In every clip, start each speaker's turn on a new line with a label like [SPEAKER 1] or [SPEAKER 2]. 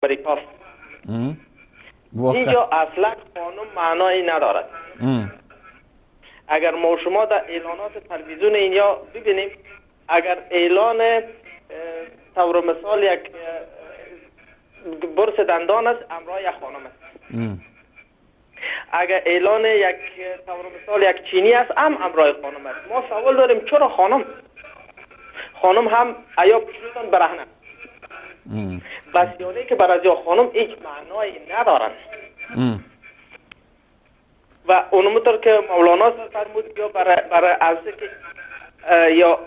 [SPEAKER 1] امریکا. اینجا اصلا خانم معنایی ندارد. اگر ما شما در اعلانات تلویزیون اینجا ببینیم، اگر اعلان طور مثال یک برس دندان است، همراه یک خانم است. اگر اعلان یک طور مثال یک چینی است، همراه خانم است. ما سوال داریم چرا خانم هم ایا پشتون برهنه. بس یعنی که برای خانم هیچ معنایی ندارن. و اونمطور که مولانا فرمود یا برای عرضه که یا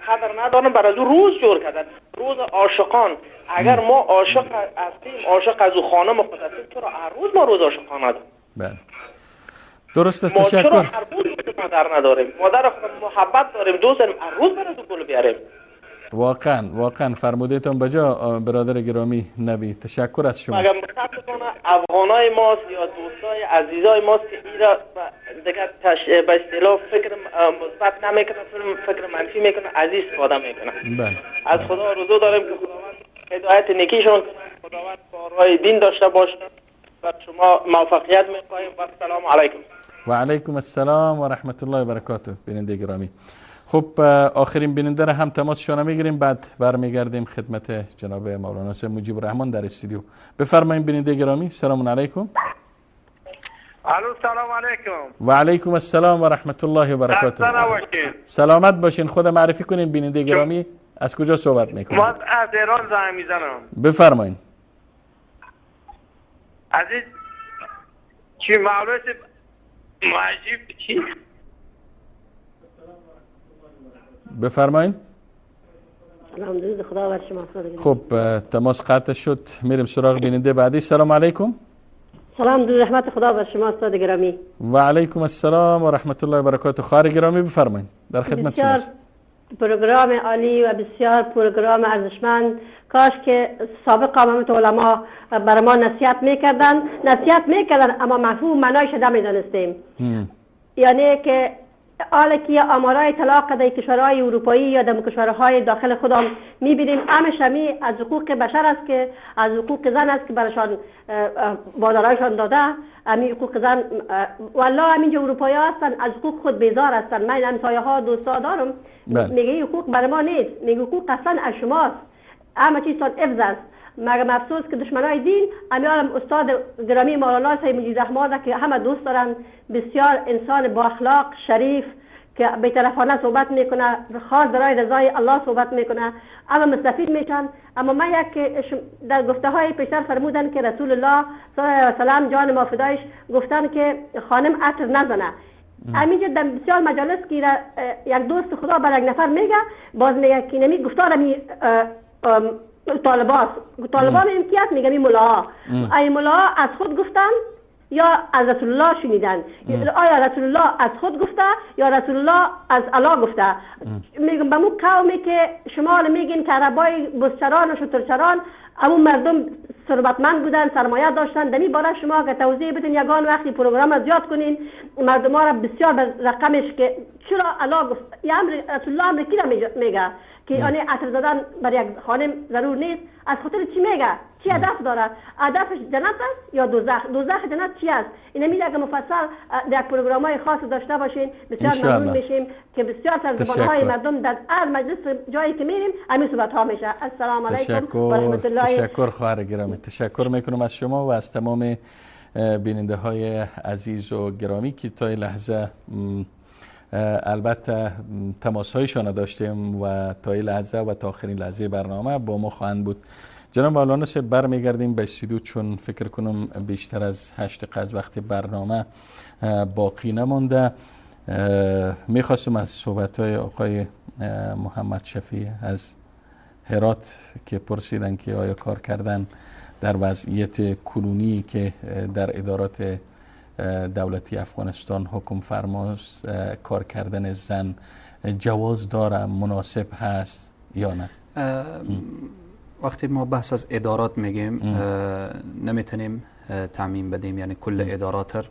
[SPEAKER 1] قدر ندارن، برای روز جور کردن، روز عاشقان. اگر ما عاشق هستیم، عاشق از او خانم خود هستیم، چرا هر روز ما روز عاشقان نداریم؟
[SPEAKER 2] بله درست است.
[SPEAKER 1] ما
[SPEAKER 2] تشکر.
[SPEAKER 1] چرا هر روز مادر نداریم؟ مادر خود محبت داریم، دوست داریم، هر روز برای گل بیاریم.
[SPEAKER 2] واقعا فرمودیتون بجا برادر گرامی نبی. تشکر از شما.
[SPEAKER 1] مگر متاسفانه افغانای ماست یا دوستای عزیزای ماست که ایرا دیگه به اصطلاح فکر مثبت نمیکنه، فکر منفی میکنه، از این استفاده میکنه.
[SPEAKER 2] بله.
[SPEAKER 1] از خدا رجوع داریم که خداوند هدایت نیکیشون کنه، خداوند کارهای دین داشته باشه. و شما موفقیت میخواهیم. و السلام علیکم.
[SPEAKER 2] و علیکم السلام و رحمت الله و برکاته. بیننده گرامی، خب آخرین بیننده را هم تماس شما میگیریم، بعد برمیگردیم خدمت جناب مولانا مجیب الرحمن در استودیو. بفرمایید بیننده گرامی. سلام علیکم.
[SPEAKER 3] الو سلام علیکم.
[SPEAKER 2] و علیکم السلام و رحمت الله و برکاته. سلامت باشین. خود معرفی کنین بیننده گرامی. از کجا صحبت میکنید؟
[SPEAKER 3] من از ایران زنگ میزنم.
[SPEAKER 2] بفرمایید.
[SPEAKER 3] عزیز چی مولانا مجیب چی؟
[SPEAKER 2] بفرمایید.
[SPEAKER 4] سلام درود خدا بر شما.
[SPEAKER 2] خب تماس قطع شد، میریم سراغ بیننده بعدی. سلام علیکم.
[SPEAKER 4] سلام درود رحمت خدا بر شما استاد گرامی.
[SPEAKER 2] و علیکم السلام و رحمت الله و برکاته. خواهر گرامی بفرمایید، در خدمت شماست.
[SPEAKER 4] پروگرام عالی و بسیار پروگرام ارزشمند. کاش که سابق امامت علما برای ما نصیحت میکردن اما مفهوم معنایش نمیدانستیم. یعنی که حالا که آمارای طلاق در کشورهای اروپایی یا در کشورهای داخل خودم میبینیم، همش همی از حقوق بشر است که از حقوق زن است که برایشان بادرایشان داده. همی حقوق زن والله همینجا اروپایی هستن از حقوق خود بیزار هستن. من همسایه ها دوستا دارم میگه حقوق برای ما نیست، میگه حقوق اصلا از شماست، همه چیزتان حفظ است. مگر افسوس که دشمنای دین امیالم استاد گرامی مولانا صاحب مجید الرحمن که همه دوست دارن، بسیار انسان با اخلاق شریف که بی‌طرفانه صحبت میکنه، خاص برای رضای الله صحبت میکنه، اما مستفید میشن. اما من یک در گفته های پیشتر فرمودن که رسول الله صلی الله علیه و سلم جان ما فدایش گفتن که خانم عطر نزنه. همینجا در بسیار مجالس که یک دوست خدا بر یک نفر میگه، باز میگه که نمی گفتار می طالبان امکیت میگه می ملاها ای ملاها از خود گفتن یا از رسول الله شنیدن؟ آیا رسول الله از خود گفته یا رسول الله از الله گفته؟ میگم به مو قومی که شما میگین که عربای بزچران و شترچران همون مردم ثروتمند بودن، سرمایه داشتن، دمی باره شما که توضیح بدین یگان وقتی پروگرام از یاد کنین مردم ها را بسیار به رقمش که چرا الله گفت یا رسول الله امریکی را میگه که آنه عطر زدن بر یک خانم ضرور نیست. از خاطر چی میگه؟ چی هدف داره؟ هدفش جنت است یا دوزخ؟ دوزخ جنت چی است؟ این میگه که مفصل در پروگرام‌های خاص داشته باشین. بسیار ممنون میشیم که بسیار سرزبان‌های مردم در هر مجلس جایی که میریم همین صحبت‌ها میشه. السلام علیکم و رحمت الله.
[SPEAKER 2] تشکر خواهر گرامی. تشکر میکنم از شما و از تمام بیننده های عزیز و گرامی که تا این لحظه البته تماس هایشان داشتیم و تا این لحظه و تا آخرین لحظه برنامه با ما خواهند بود. جناب مولانا صاحب برمیگردیم به استودیو چون فکر کنم بیشتر از 8 دقیقه از وقت برنامه باقی نمانده. میخواستم از صحبت های آقای محمد شفیع از هرات که پرسیدن که آیا کار کردن در وضعیت کنونی که در ادارات دولتی افغانستان حکم فرماست کار کردن زن جواز داره، مناسب هست یا نه؟
[SPEAKER 5] وقتی ما بحث از ادارات میگیم نمیتونیم تعمیم بدیم، یعنی کل ادارات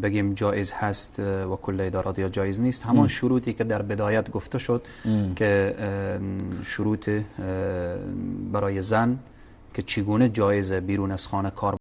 [SPEAKER 5] بگیم جایز هست و کل ادارات یا جایز نیست. همان شروطی که در بدایت گفته شد که شروط برای زن که چگونه جایزه بیرون از خانه کار